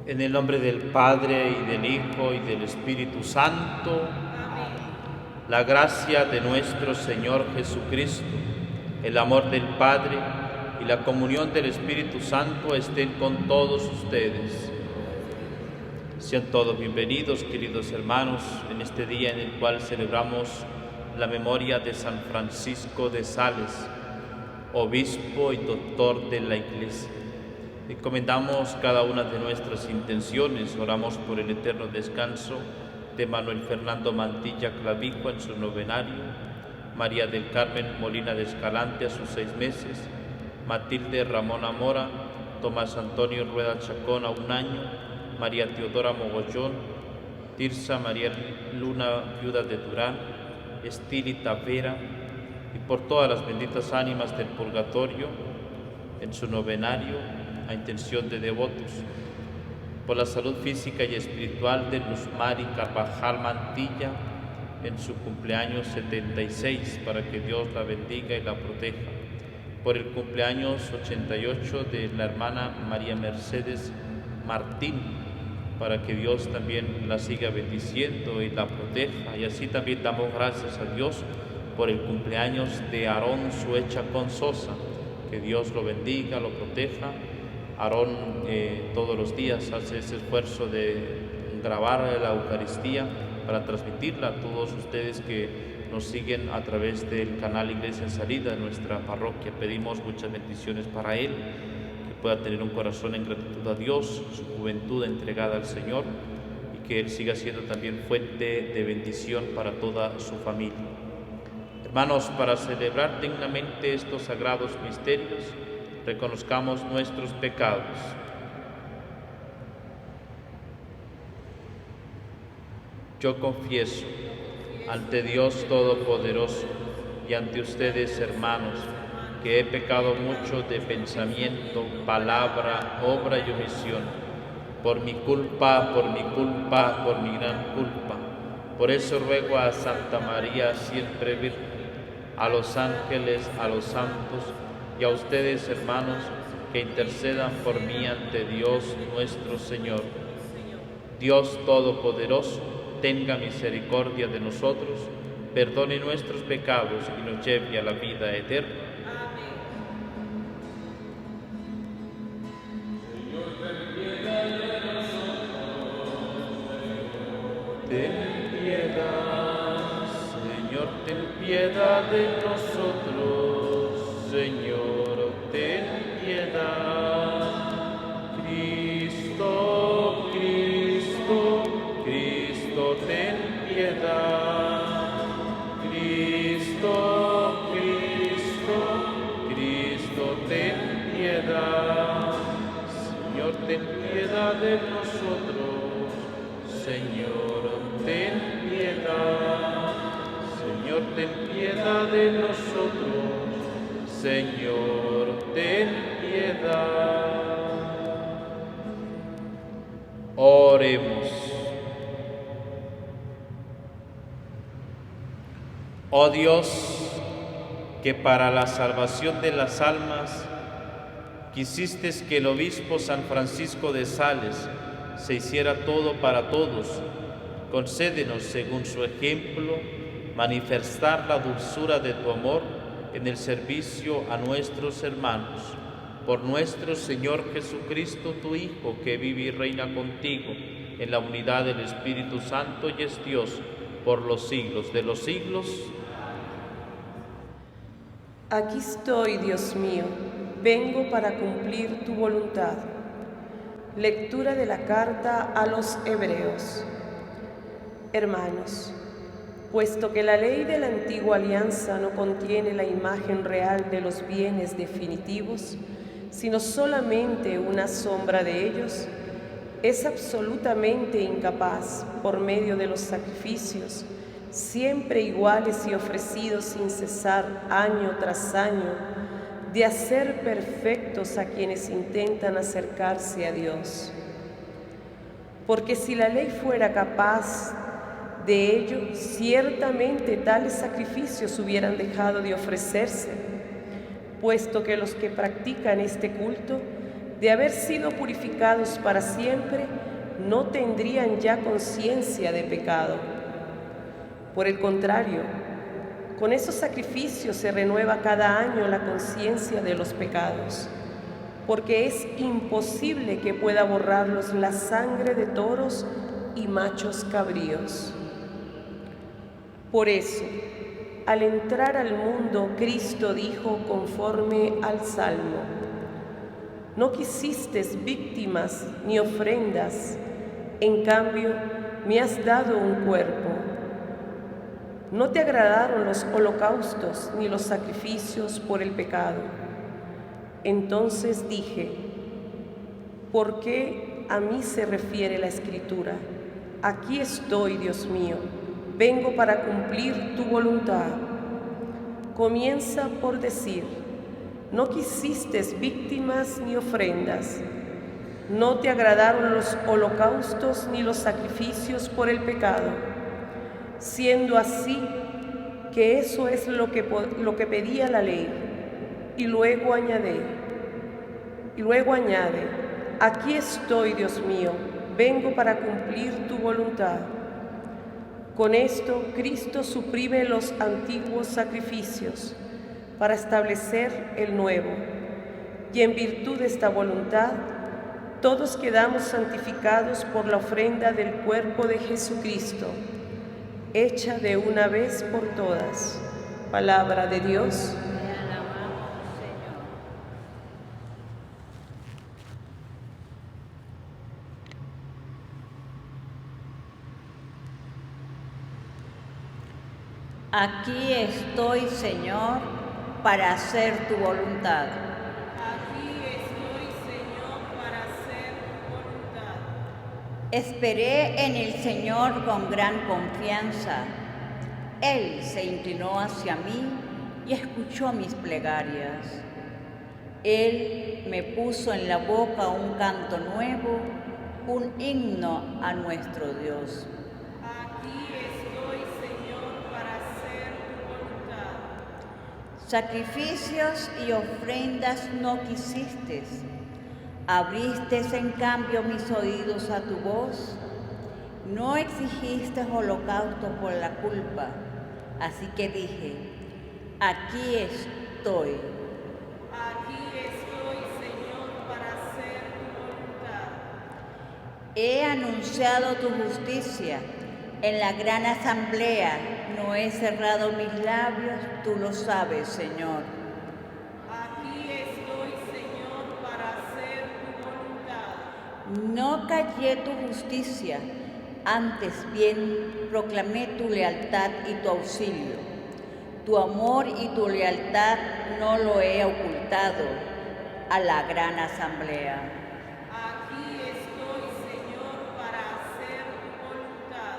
En el nombre del Padre, y del Hijo, y del Espíritu Santo. La gracia de nuestro Señor Jesucristo, el amor del Padre y la comunión del Espíritu Santo estén con todos ustedes. Sean todos bienvenidos, queridos hermanos, en este día en el cual celebramos la memoria de San Francisco de Sales, obispo y doctor de la Iglesia. Encomendamos cada una de nuestras intenciones, oramos por el eterno descanso de Manuel Fernando Mantilla Clavijo en su novenario, María del Carmen Molina de Escalante a sus 6 meses, Matilde Ramona Mora, Tomás Antonio Rueda Chacón a 1 año, María Teodora Mogollón, Tirsa María Luna, viuda de Durán, Estili Tavera, y por todas las benditas ánimas del purgatorio en su novenario, a intención de devotos, por la salud física y espiritual de Luz Mari Carvajal Mantilla en su cumpleaños 76, para que Dios la bendiga y la proteja, por el cumpleaños 88 de la hermana María Mercedes Martín, para que Dios también la siga bendiciendo y la proteja, y así también damos gracias a Dios por el cumpleaños de Aarón Suecha Consosa, que Dios lo bendiga, lo proteja. Aarón todos los días hace ese esfuerzo de grabar la Eucaristía para transmitirla a todos ustedes que nos siguen a través del canal Iglesia en Salida de nuestra parroquia. Pedimos muchas bendiciones para él, que pueda tener un corazón en gratitud a Dios, su juventud entregada al Señor, y que él siga siendo también fuente de bendición para toda su familia. Hermanos, para celebrar dignamente estos sagrados misterios, reconozcamos nuestros pecados. Yo confieso ante Dios Todopoderoso y ante ustedes, hermanos, que he pecado mucho de pensamiento, palabra, obra y omisión, por mi culpa, por mi gran culpa. Por eso ruego a Santa María, siempre Virgen, a los ángeles, a los santos, y a ustedes, hermanos, que intercedan por mí ante Dios nuestro Señor. Dios Todopoderoso, tenga misericordia de nosotros, perdone nuestros pecados y nos lleve a la vida eterna. Ten piedad, Señor, ten piedad de nosotros, Señor, ten piedad. Cristo, Cristo, Cristo, ten piedad. Cristo, Cristo, Cristo, ten piedad. Señor, ten piedad de nosotros, Señor, ten piedad. Señor, ten piedad de nosotros, Señor, ten piedad. Oremos. Oh Dios, que para la salvación de las almas quisiste que el obispo San Francisco de Sales se hiciera todo para todos, concédenos, según su ejemplo, manifestar la dulzura de tu amor en el servicio a nuestros hermanos. Por nuestro Señor Jesucristo, tu Hijo, que vive y reina contigo en la unidad del Espíritu Santo y es Dios por los siglos de los siglos. Aquí estoy, Dios mío, vengo para cumplir tu voluntad. Lectura de la carta a los Hebreos. Hermanos, puesto que la ley de la antigua alianza no contiene la imagen real de los bienes definitivos, sino solamente una sombra de ellos, es absolutamente incapaz, por medio de los sacrificios, siempre iguales y ofrecidos sin cesar año tras año, de hacer perfectos a quienes intentan acercarse a Dios. Porque si la ley fuera capaz de ello, ciertamente tales sacrificios hubieran dejado de ofrecerse, puesto que los que practican este culto de haber sido purificados para siempre, no tendrían ya conciencia de pecado. Por el contrario, con esos sacrificios se renueva cada año la conciencia de los pecados, porque es imposible que pueda borrarlos la sangre de toros y machos cabríos. Por eso, al entrar al mundo, Cristo dijo conforme al Salmo: no quisiste víctimas ni ofrendas, en cambio me has dado un cuerpo. No te agradaron los holocaustos ni los sacrificios por el pecado. Entonces dije: ¿por qué a mí se refiere la Escritura? Aquí estoy, Dios mío, vengo para cumplir tu voluntad. Comienza por decir: no quisiste víctimas ni ofrendas. No te agradaron los holocaustos ni los sacrificios por el pecado. Siendo así, que eso es lo que pedía la ley. Y luego añade: aquí estoy, Dios mío, vengo para cumplir tu voluntad. Con esto, Cristo suprime los antiguos sacrificios para establecer el nuevo. Y en virtud de esta voluntad, todos quedamos santificados por la ofrenda del cuerpo de Jesucristo, hecha de una vez por todas. Palabra de Dios. Te alabamos, Señor. Aquí estoy, Señor, para hacer tu voluntad. Aquí estoy, Señor, para hacer tu voluntad. Esperé en el Señor con gran confianza. Él se inclinó hacia mí y escuchó mis plegarias. Él me puso en la boca un canto nuevo, un himno a nuestro Dios. Aquí estoy, Señor, para hacer tu voluntad. Sacrificios y ofrendas no quisiste. Abriste en cambio mis oídos a tu voz. No exigiste holocausto por la culpa. Así que dije: aquí estoy. Aquí estoy, Señor, para hacer tu voluntad. He anunciado tu justicia en la gran asamblea. No he cerrado mis labios, tú lo sabes, Señor. Aquí estoy, Señor, para hacer tu voluntad. No callé tu justicia, antes bien proclamé tu lealtad y tu auxilio. Tu amor y tu lealtad no lo he ocultado a la gran asamblea. Aquí estoy, Señor, para hacer tu voluntad.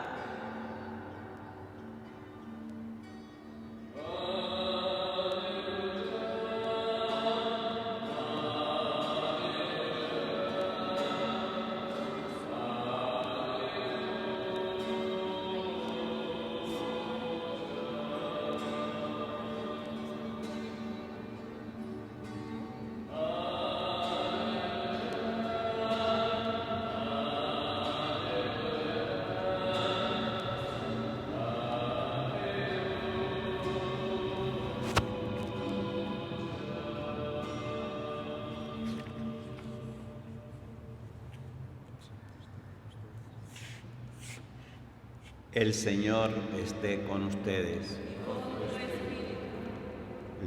El Señor esté con ustedes.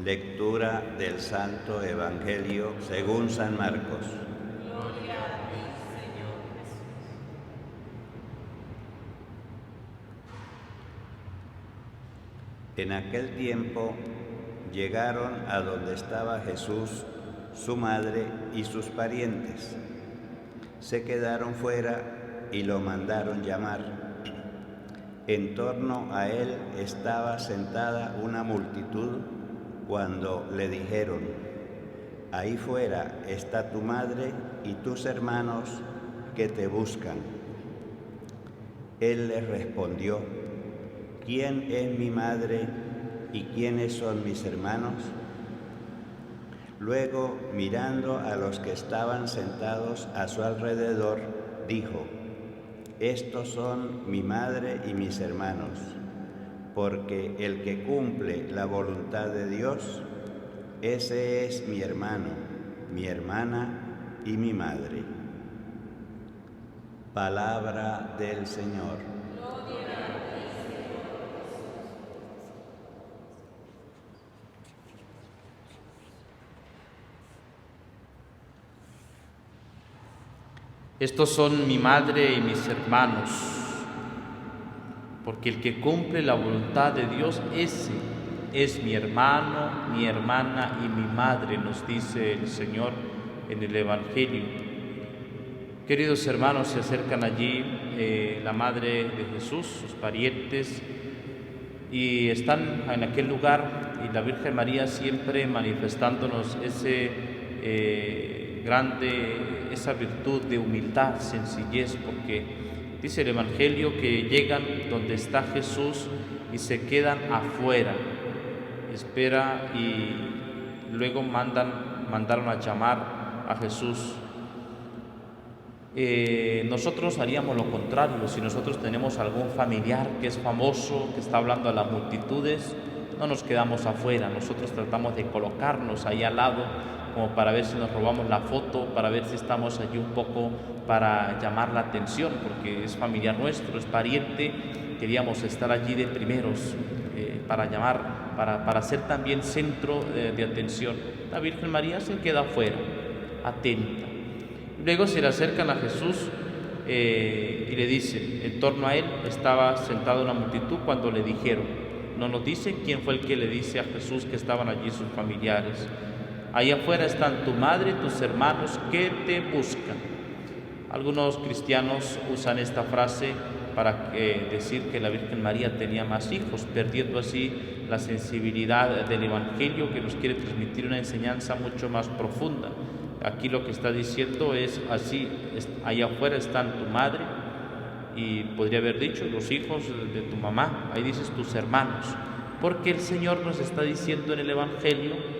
Lectura del Santo Evangelio según San Marcos. Gloria a ti, Señor Jesús. En aquel tiempo llegaron a donde estaba Jesús, su madre y sus parientes. Se quedaron fuera y lo mandaron llamar. En torno a él estaba sentada una multitud cuando le dijeron: ahí fuera está tu madre y tus hermanos que te buscan. Él les respondió: ¿quién es mi madre y quiénes son mis hermanos? Luego, mirando a los que estaban sentados a su alrededor, dijo: Estos son mi madre y mis hermanos, porque el que cumple la voluntad de Dios, ese es mi hermano, mi hermana y mi madre. Palabra del Señor. Estos son mi madre y mis hermanos, porque el que cumple la voluntad de Dios, ese es mi hermano, mi hermana y mi madre, nos dice el Señor en el Evangelio. Queridos hermanos, se acercan allí la madre de Jesús, sus parientes, y están en aquel lugar, y la Virgen María siempre manifestándonos esa virtud de humildad, sencillez, porque dice el Evangelio que llegan donde está Jesús y se quedan afuera, espera, y luego mandaron a llamar a Jesús. Nosotros haríamos lo contrario. Si nosotros tenemos algún familiar que es famoso, que está hablando a las multitudes, no nos quedamos afuera, nosotros tratamos de colocarnos ahí al lado, como para ver si nos robamos la foto, para ver si estamos allí un poco para llamar la atención, porque es familiar nuestro, es pariente, queríamos estar allí de primeros para llamar, para ser también centro de atención. La Virgen María se queda afuera, atenta. Luego se le acercan a Jesús y le dicen, en torno a él estaba sentada una multitud cuando le dijeron, no nos dice quién fue el que le dice a Jesús que estaban allí sus familiares. Ahí afuera están tu madre y tus hermanos que te buscan. Algunos cristianos usan esta frase para decir que la Virgen María tenía más hijos, perdiendo así la sensibilidad del Evangelio, que nos quiere transmitir una enseñanza mucho más profunda. Aquí lo que está diciendo es así: ahí afuera están tu madre, y podría haber dicho los hijos de tu mamá, ahí dices tus hermanos, porque el Señor nos está diciendo en el Evangelio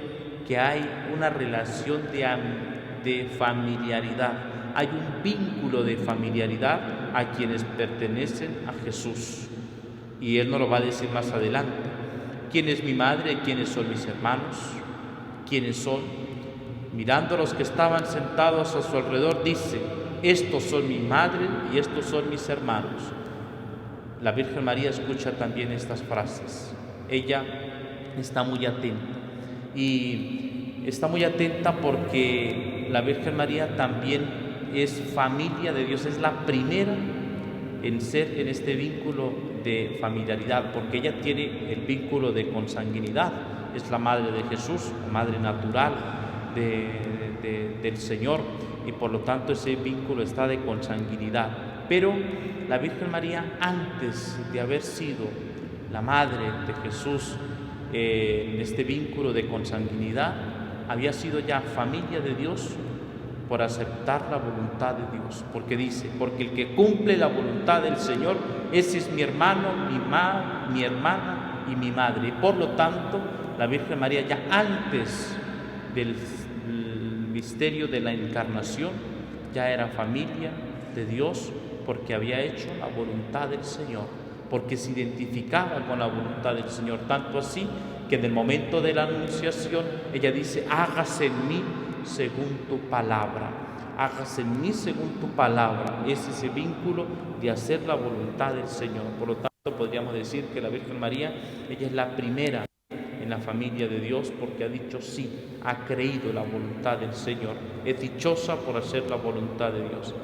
que hay una relación de familiaridad, hay un vínculo de familiaridad a quienes pertenecen a Jesús, y Él nos lo va a decir más adelante. ¿Quién es mi madre? ¿Quiénes son mis hermanos? ¿Quiénes son? Mirando a los que estaban sentados a su alrededor, dice: estos son mi madre y estos son mis hermanos. La Virgen María escucha también estas frases. Ella está muy atenta, y está muy atenta porque la Virgen María también es familia de Dios, es la primera en ser en este vínculo de familiaridad, porque ella tiene el vínculo de consanguinidad, es la madre de Jesús, la madre natural del Señor, y por lo tanto ese vínculo está de consanguinidad. Pero la Virgen María, antes de haber sido la madre de Jesús en este vínculo de consanguinidad, había sido ya familia de Dios por aceptar la voluntad de Dios, porque dice: porque el que cumple la voluntad del Señor, ese es mi hermano, mi hermana y mi madre. Y por lo tanto la Virgen María, ya antes del misterio de la encarnación, ya era familia de Dios, porque había hecho la voluntad del Señor, porque se identificaba con la voluntad del Señor, tanto así que en el momento de la anunciación ella dice: hágase en mí según tu palabra, hágase en mí según tu palabra. Es ese vínculo de hacer la voluntad del Señor. Por lo tanto, podríamos decir que la Virgen María, ella es la primera en la familia de Dios, porque ha dicho sí, ha creído la voluntad del Señor, es dichosa por hacer la voluntad de Dios.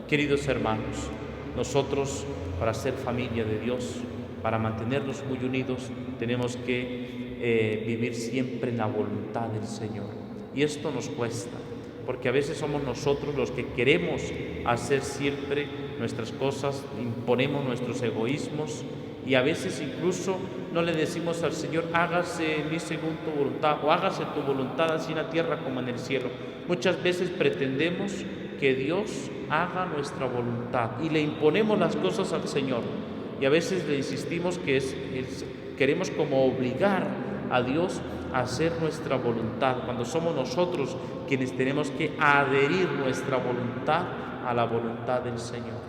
Queridos hermanos, nosotros, para ser familia de Dios, para mantenernos muy unidos, tenemos que vivir siempre en la voluntad del Señor. Y esto nos cuesta, porque a veces somos nosotros los que queremos hacer siempre nuestras cosas, imponemos nuestros egoísmos, y a veces incluso no le decimos al Señor: hágase en mí según tu voluntad, o hágase tu voluntad así en la tierra como en el cielo. Muchas veces pretendemos que Dios haga nuestra voluntad y le imponemos las cosas al Señor, y a veces le insistimos que queremos como obligar a Dios a hacer nuestra voluntad, cuando somos nosotros quienes tenemos que adherir nuestra voluntad a la voluntad del Señor.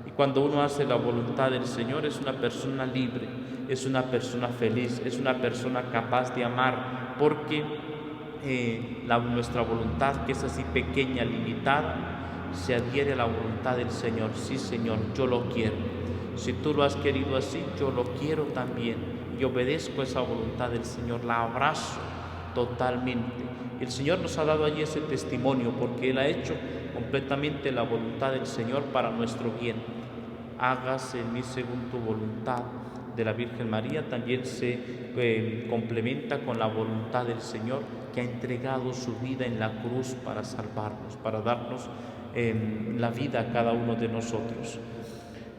Y cuando uno hace la voluntad del Señor es una persona libre, es una persona feliz, es una persona capaz de amar, porque nuestra voluntad, que es así pequeña, limitada, se adhiere a la voluntad del Señor. Sí, Señor, yo lo quiero. Si tú lo has querido así, yo lo quiero también. Y obedezco esa voluntad del Señor, la abrazo totalmente. El Señor nos ha dado allí ese testimonio, porque Él ha hecho completamente la voluntad del Señor para nuestro bien. Hágase en mí según tu voluntad. De la Virgen María también se complementa con la voluntad del Señor, que ha entregado su vida en la cruz para salvarnos, para darnos la vida a cada uno de nosotros.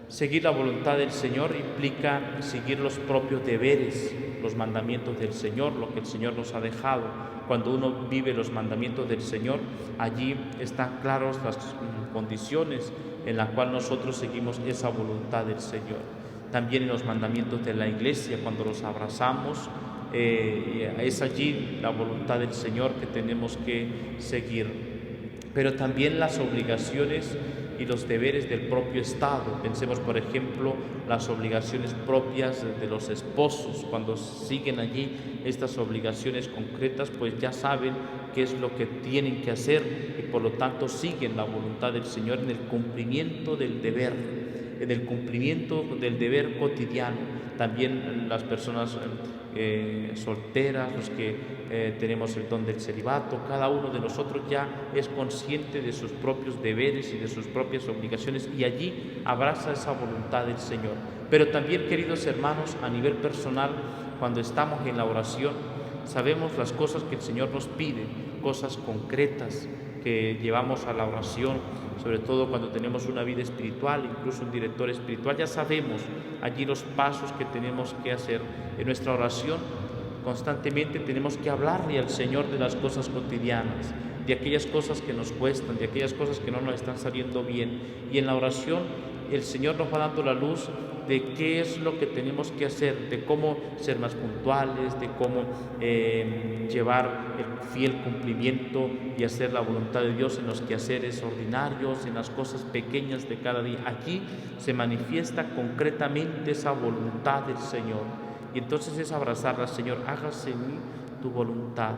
Seguir la voluntad del Señor implica seguir los propios deberes, los mandamientos del Señor, lo que el Señor nos ha dejado. Cuando uno vive los mandamientos del Señor, allí están claras las condiciones en las cuales nosotros seguimos esa voluntad del Señor. También en los mandamientos de la Iglesia, cuando los abrazamos, es allí la voluntad del Señor que tenemos que seguir. Pero también las obligaciones y los deberes del propio Estado. Pensemos, por ejemplo, las obligaciones propias de los esposos. Cuando siguen allí estas obligaciones concretas, pues ya saben qué es lo que tienen que hacer y por lo tanto siguen la voluntad del Señor en el cumplimiento del deber, en el cumplimiento del deber cotidiano. También las personas solteras, los que tenemos el don del celibato, cada uno de nosotros ya es consciente de sus propios deberes y de sus propias obligaciones y allí abraza esa voluntad del Señor. Pero también, queridos hermanos, a nivel personal, cuando estamos en la oración, sabemos las cosas que el Señor nos pide, cosas concretas que llevamos a la oración, sobre todo cuando tenemos una vida espiritual, incluso un director espiritual, ya sabemos allí los pasos que tenemos que hacer. En nuestra oración constantemente tenemos que hablarle al Señor de las cosas cotidianas, de aquellas cosas que nos cuestan, de aquellas cosas que no nos están saliendo bien. Y en la oración el Señor nos va dando la luz de qué es lo que tenemos que hacer, de cómo ser más puntuales, de cómo llevar el fiel cumplimiento y hacer la voluntad de Dios en los quehaceres ordinarios, en las cosas pequeñas de cada día. Aquí se manifiesta concretamente esa voluntad del Señor. Y entonces es abrazarla, Señor, hágase en mí tu voluntad,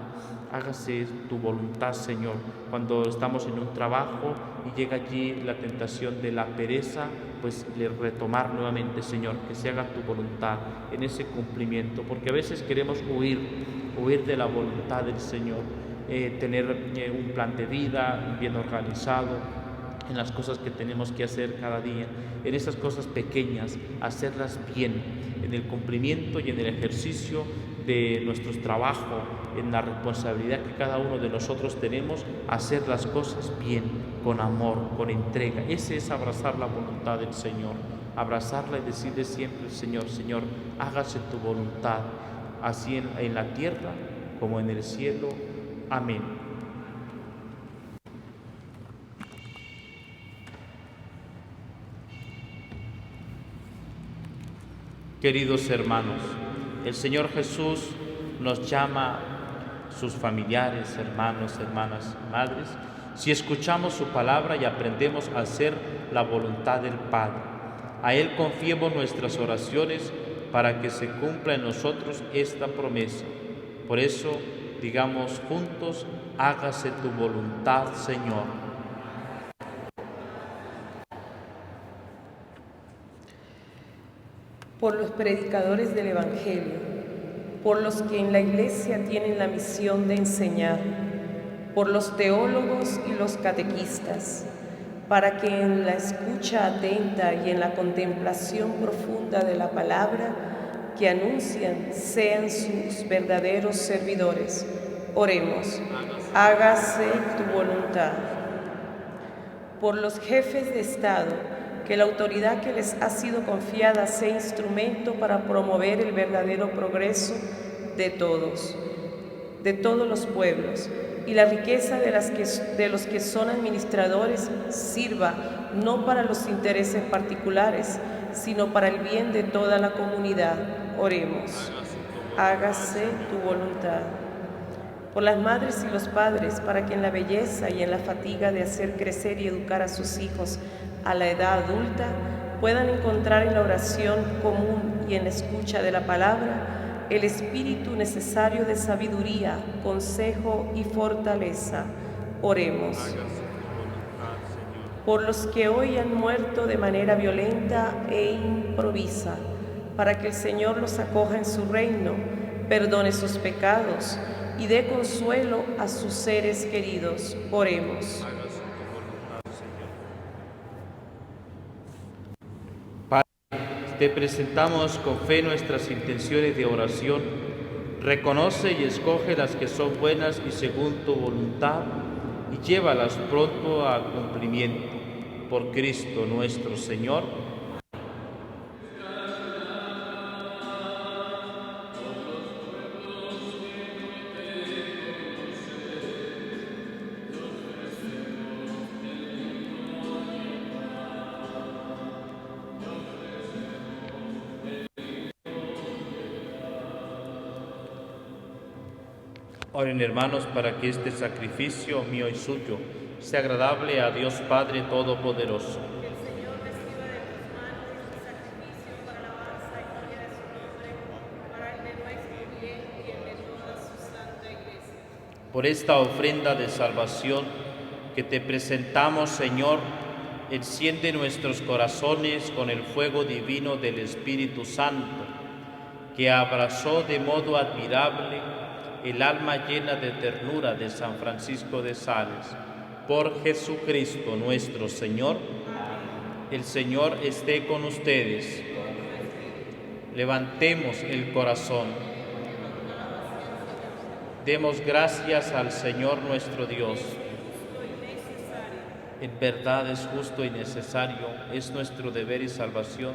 hágase tu voluntad, Señor. Cuando estamos en un trabajo y llega allí la tentación de la pereza, pues retomar nuevamente, Señor, que se haga tu voluntad en ese cumplimiento, porque a veces queremos huir de la voluntad del Señor, tener un plan de vida bien organizado, en las cosas que tenemos que hacer cada día, en esas cosas pequeñas, hacerlas bien, en el cumplimiento y en el ejercicio de nuestro trabajo, en la responsabilidad que cada uno de nosotros tenemos, hacer las cosas bien, con amor, con entrega. Ese es abrazar la voluntad del Señor, abrazarla y decirle siempre, Señor, Señor, hágase tu voluntad, así en la tierra como en el cielo. Amén. Queridos hermanos, el Señor Jesús nos llama, sus familiares, hermanos, hermanas, madres, si escuchamos su palabra y aprendemos a hacer la voluntad del Padre. A Él confiemos nuestras oraciones para que se cumpla en nosotros esta promesa. Por eso, digamos juntos, hágase tu voluntad, Señor. Por los predicadores del Evangelio, por los que en la Iglesia tienen la misión de enseñar, por los teólogos y los catequistas, para que en la escucha atenta y en la contemplación profunda de la palabra que anuncian sean sus verdaderos servidores. Oremos. Hágase tu voluntad. Por los jefes de Estado, que la autoridad que les ha sido confiada sea instrumento para promover el verdadero progreso de todos los pueblos, y la riqueza de los que son administradores sirva no para los intereses particulares, sino para el bien de toda la comunidad. Oremos. Hágase tu voluntad. por las madres y los padres, para que en la belleza y en la fatiga de hacer crecer y educar a sus hijos a la edad adulta, puedan encontrar en la oración común y en la escucha de la palabra el espíritu necesario de sabiduría, consejo y fortaleza. Oremos. Por los que hoy han muerto de manera violenta e improvisa, para que el Señor los acoja en su reino, perdone sus pecados y dé consuelo a sus seres queridos. Oremos. Te presentamos con fe nuestras intenciones de oración. Reconoce y escoge las que son buenas y según tu voluntad y llévalas pronto a cumplimiento. Por Cristo nuestro Señor. Oren, hermanos, para que este sacrificio mío y suyo sea agradable a Dios Padre Todopoderoso. Que el Señor reciba de tus manos este sacrificio para la alabanza y gloria de su nombre, para el de nuestro bien y el de toda su santa Iglesia. Por esta ofrenda de salvación que te presentamos, Señor, enciende nuestros corazones con el fuego divino del Espíritu Santo, que abrazó de modo admirable el alma llena de ternura de San Francisco de Sales. Por Jesucristo nuestro Señor. El Señor esté con ustedes. Levantemos el corazón. Demos gracias al Señor nuestro Dios. En verdad es justo y necesario, es nuestro deber y salvación,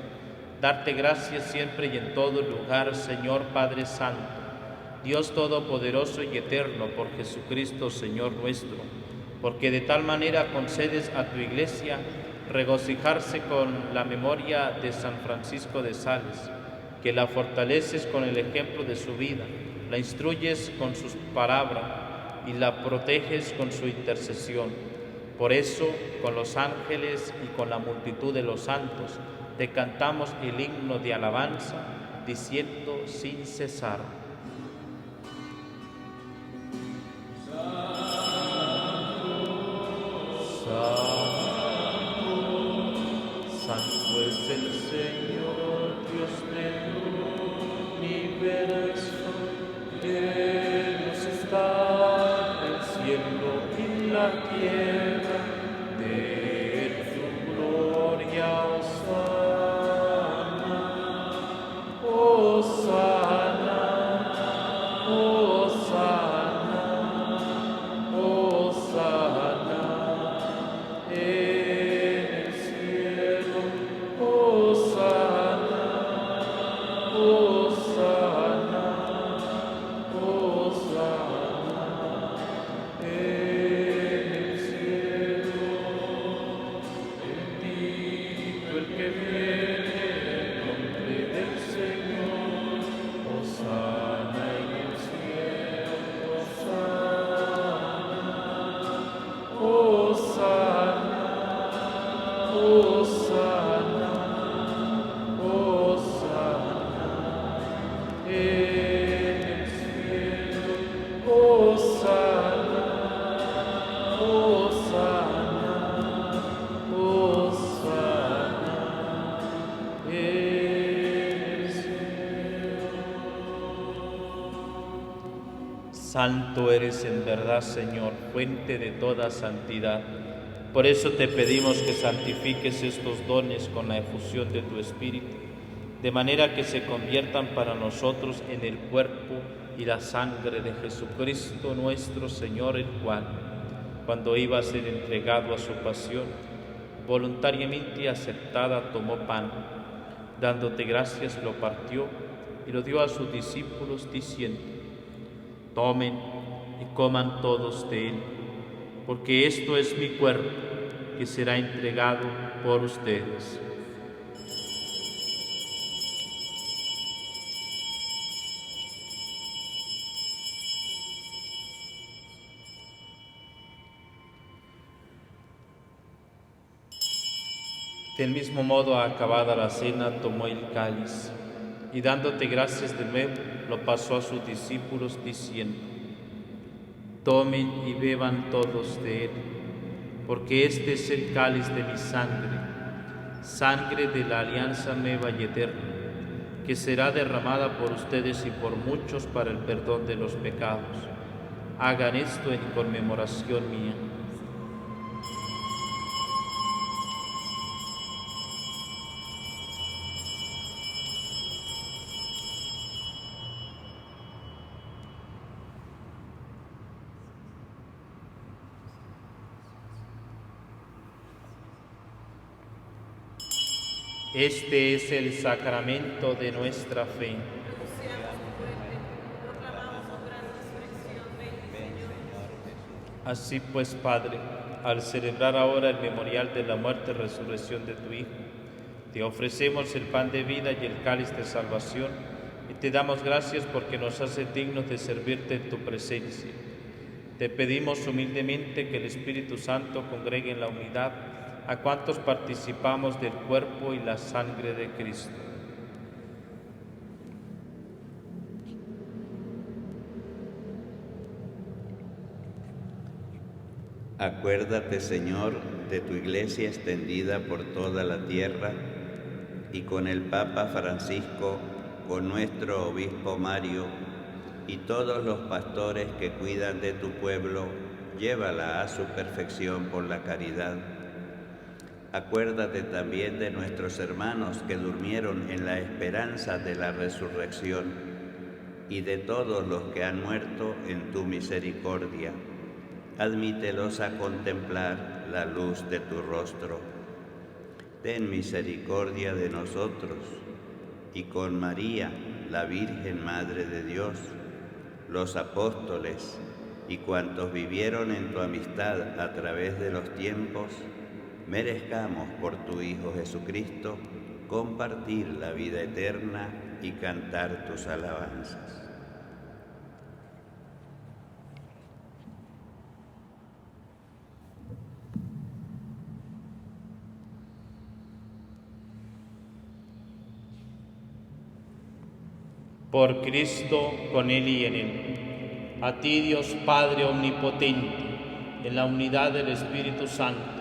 darte gracias siempre y en todo lugar, Señor Padre Santo, Dios Todopoderoso y Eterno, por Jesucristo, Señor nuestro, porque de tal manera concedes a tu Iglesia regocijarse con la memoria de San Francisco de Sales, que la fortaleces con el ejemplo de su vida, la instruyes con sus palabras y la proteges con su intercesión. Por eso, con los ángeles y con la multitud de los santos, te cantamos el himno de alabanza, diciendo sin cesar: Santo es el Señor, Dios del universo, Dios está en el cielo y la tierra, de tu gloria, Hosana, Hosana, Hosana, Hosana. Santo eres en verdad, Señor, fuente de toda santidad. Por eso te pedimos que santifiques estos dones con la efusión de tu Espíritu, de manera que se conviertan para nosotros en el cuerpo y la sangre de Jesucristo nuestro Señor, el cual, cuando iba a ser entregado a su pasión, voluntariamente aceptada, tomó pan, dándote gracias, lo partió y lo dio a sus discípulos, diciendo: tomen y coman todos de él, porque esto es mi cuerpo, que será entregado por ustedes. Del mismo modo, acabada la cena, tomó el cáliz y dándote gracias de nuevo, lo pasó a sus discípulos diciendo: tomen y beban todos de él, porque este es el cáliz de mi sangre, sangre de la alianza nueva y eterna, que será derramada por ustedes y por muchos para el perdón de los pecados. Hagan esto en conmemoración mía. Este es el sacramento de nuestra fe. Así pues, Padre, al celebrar ahora el memorial de la muerte y resurrección de tu Hijo, te ofrecemos el pan de vida y el cáliz de salvación, y te damos gracias porque nos haces dignos de servirte en tu presencia. Te pedimos humildemente que el Espíritu Santo congregue en la unidad a cuantos participamos del cuerpo y la sangre de Cristo. Acuérdate, Señor, de tu iglesia extendida por toda la tierra y con el Papa Francisco, con nuestro obispo Mario y todos los pastores que cuidan de tu pueblo, llévala a su perfección por la caridad. Acuérdate también de nuestros hermanos que durmieron en la esperanza de la resurrección y de todos los que han muerto en tu misericordia. Admítelos a contemplar la luz de tu rostro. Ten misericordia de nosotros y con María, la Virgen Madre de Dios, los apóstoles y cuantos vivieron en tu amistad a través de los tiempos, merezcamos por tu Hijo Jesucristo compartir la vida eterna y cantar tus alabanzas. Por Cristo, con Él y en Él. A ti, Dios Padre Omnipotente, en la unidad del Espíritu Santo,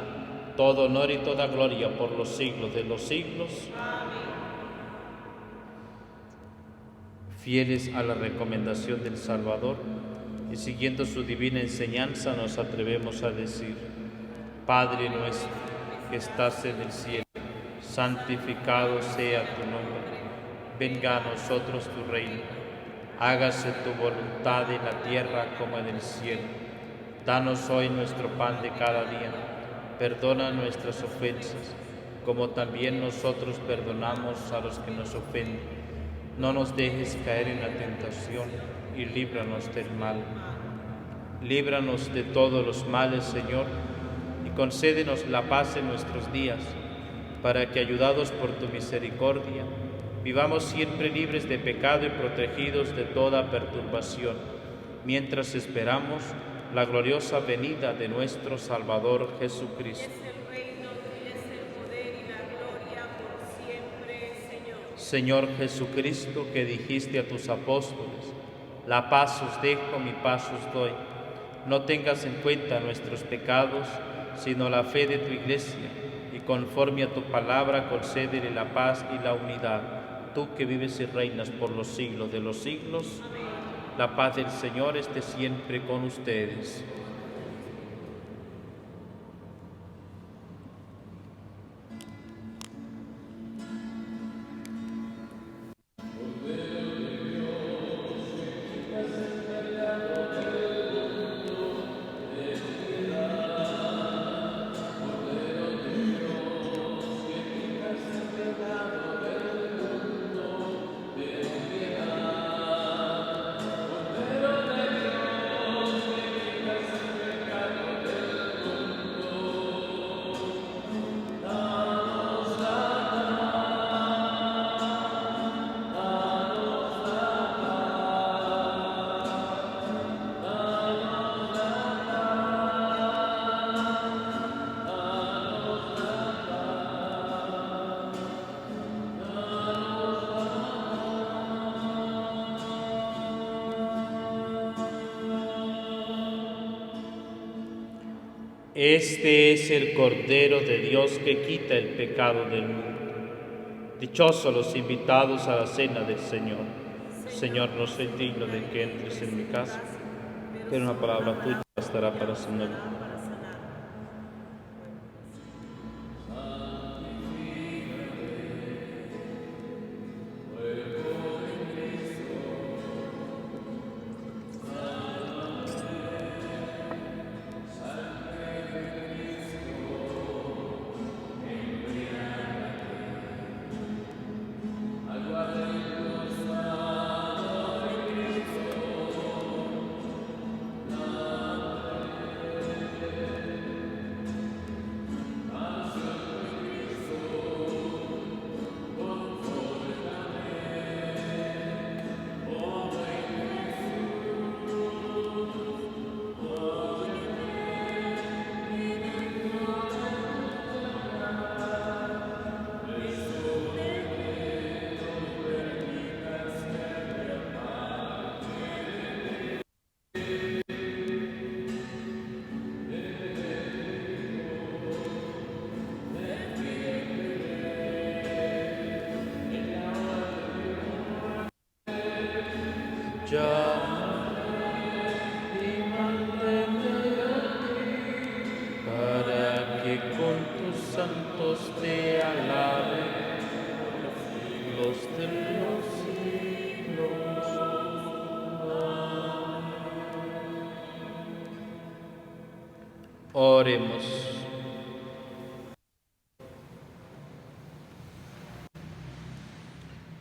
todo honor y toda gloria por los siglos de los siglos. Amén. Fieles a la recomendación del Salvador y siguiendo su divina enseñanza, nos atrevemos a decir: Padre nuestro, que estás en el cielo, santificado sea tu nombre. Venga a nosotros tu reino. Hágase tu voluntad en la tierra como en el cielo. Danos hoy nuestro pan de cada día. Perdona nuestras ofensas, como también nosotros perdonamos a los que nos ofenden. No nos dejes caer en la tentación y líbranos del mal. Líbranos de todos los males, Señor, y concédenos la paz en nuestros días, para que, ayudados por tu misericordia, vivamos siempre libres de pecado y protegidos de toda perturbación, mientras esperamos la gloriosa venida de nuestro Salvador Jesucristo. Es el reino, es el poder y la gloria por siempre, Señor. Señor Jesucristo, que dijiste a tus apóstoles: la paz os dejo, mi paz os doy. No tengas en cuenta nuestros pecados, sino la fe de tu Iglesia, y conforme a tu palabra concédele la paz y la unidad. Tú que vives y reinas por los siglos de los siglos. Amén. La paz del Señor esté siempre con ustedes. Este es el Cordero de Dios que quita el pecado del mundo. Dichosos los invitados a la cena del Señor. Señor, no soy digno de que entres en mi casa, pero una palabra tuya bastará para sanarme. Para que con tus santos te alaben los de los siglos. Oremos.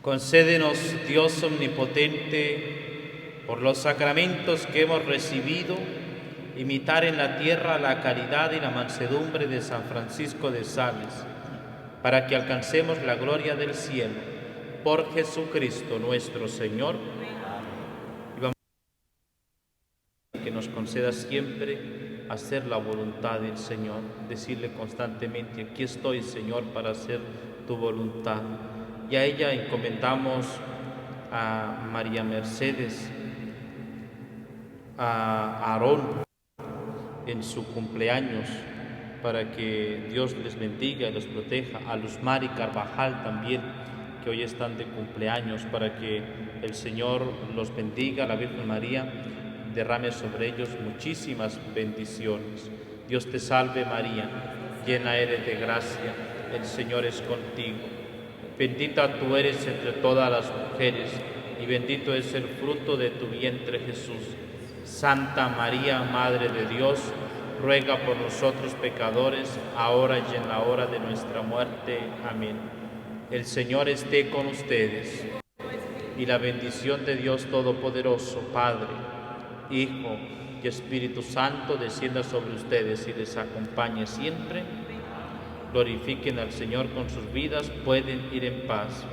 Concédenos, Dios omnipotente, por los sacramentos que hemos recibido, imitar en la tierra la caridad y la mansedumbre de San Francisco de Sales, para que alcancemos la gloria del cielo. Por Jesucristo nuestro Señor. Y vamos a que nos conceda siempre hacer la voluntad del Señor, decirle constantemente: aquí estoy, Señor, para hacer tu voluntad. Y a ella encomendamos a María Mercedes, a Aarón en su cumpleaños, para que Dios les bendiga y los proteja, a Luzmar y Carvajal también, que hoy están de cumpleaños, para que el Señor los bendiga, la Virgen María derrame sobre ellos muchísimas bendiciones. Dios te salve María, llena eres de gracia, el Señor es contigo. Bendita tú eres entre todas las mujeres, y bendito es el fruto de tu vientre Jesús. Santa María, Madre de Dios, ruega por nosotros pecadores, ahora y en la hora de nuestra muerte. Amén. El Señor esté con ustedes, y la bendición de Dios Todopoderoso, Padre, Hijo y Espíritu Santo, descienda sobre ustedes y les acompañe siempre. Glorifiquen al Señor con sus vidas, pueden ir en paz.